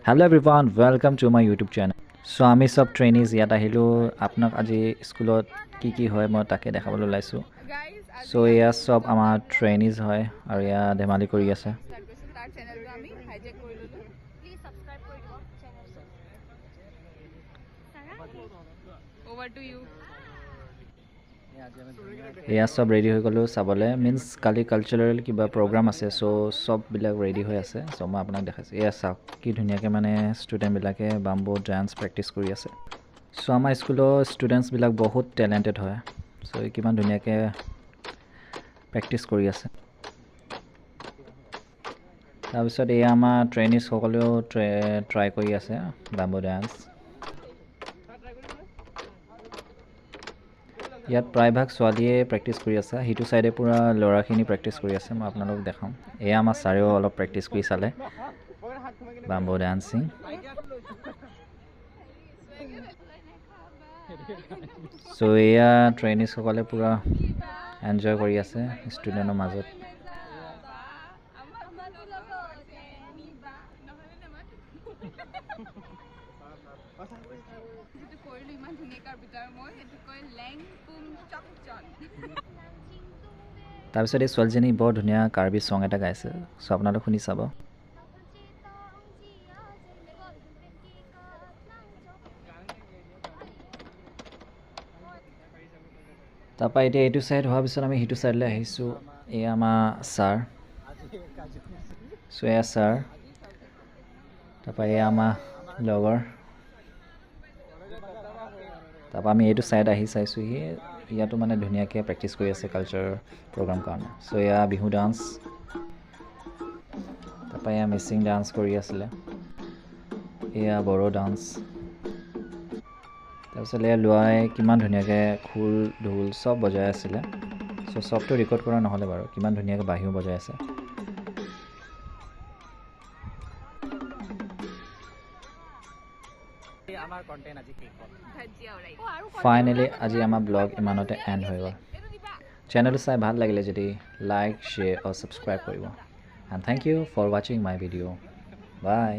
Hello everyone, welcome to my YouTube channel. So আমি সব ট্ৰেইনিজ ইয়াত আহিলোঁ আপোনাক আজি স্কুলত কি হয় মই তাকে দেখাবলৈ ওলাইছোঁ। চ' এয়া চব আমাৰ ট্ৰেইনিজ হয় আৰু এয়া ধেমালি কৰি আছে। এয়া চব ৰেডি হৈ গ'লোঁ চাবলৈ মিনছ কালি কালচাৰেল কিবা প্ৰগ্ৰাম আছে চ' চববিলাক ৰেডি হৈ আছে চ' মই আপোনাক দেখাইছোঁ এয়া চাওক কি ধুনীয়াকৈ মানে ষ্টুডেণ্টবিলাকে বাম্বো ডান্স প্ৰেক্টিছ কৰি আছে চ' আমাৰ স্কুলৰ ষ্টুডেণ্টছবিলাক বহুত টেলেণ্টেড হয় চ' কিমান ধুনীয়াকৈ প্ৰেক্টিছ কৰি আছে তাৰপিছত এয়া আমাৰ ট্ৰেইনিজসকলেও ট্ৰাই কৰি আছে বাম্বো ডান্স ইয়াত প্ৰায়ভাগ ছোৱালীয়ে প্ৰেক্টিছ কৰি আছে সিটো চাইডে পূৰা ল'ৰাখিনি প্ৰেক্টিছ কৰি আছে মই আপোনালোকক দেখাম এয়া আমাৰ ছাৰেও অলপ প্ৰেক্টিছ কৰি চালে বাম্বো ডান্সিং চ' এয়া ট্ৰেইনিজসকলে পূৰা এনজয় কৰি আছে ষ্টুডেণ্টৰ মাজত তাৰপিছত এই ছোৱালীজনী বৰ ধুনীয়া কাৰ্বি ছং এটা গাইছে চ' আপোনালোক শুনি চাব তাৰপৰা এতিয়া এইটো ছাইড হোৱাৰ পিছত আমি সিটো ছাইডলৈ আহিছোঁ এয়া আমাৰ ছাৰ চ' এয়া ছাৰ তাৰপৰা এয়া আমাৰ লগৰ তাৰপৰা আমি এইটো ছাইড আহি চাইছোঁহি ইয়াতো মানে ধুনীয়াকৈ প্ৰেক্টিছ কৰি আছে কালচাৰ প্ৰগ্ৰাম কাৰণে চ' এয়া বিহু ডান্স তাৰপৰা এয়া মিচিং ডান্স কৰি আছিলে এয়া বড়ো ডান্স তাৰপিছত এয়া ল'ৰাই কিমান ধুনীয়াকৈ খোল ঢোল চব বজাই আছিলে চ' চবটো ৰেকৰ্ড কৰা নহ'লে বাৰু কিমান ধুনীয়াকৈ বাঁহীও বজাই আছে ফাইনেলি আজি আমাৰ ব্লগ ইমানতে এণ্ড হৈ গ'ল চেনেলটো চাই ভাল লাগিলে যদি লাইক শ্বেয়াৰ আৰু ছাবস্ক্ৰাইব কৰিব এণ্ড থেংক ইউ ফৰ ৱাচিং মাই ভিডিঅ' বাই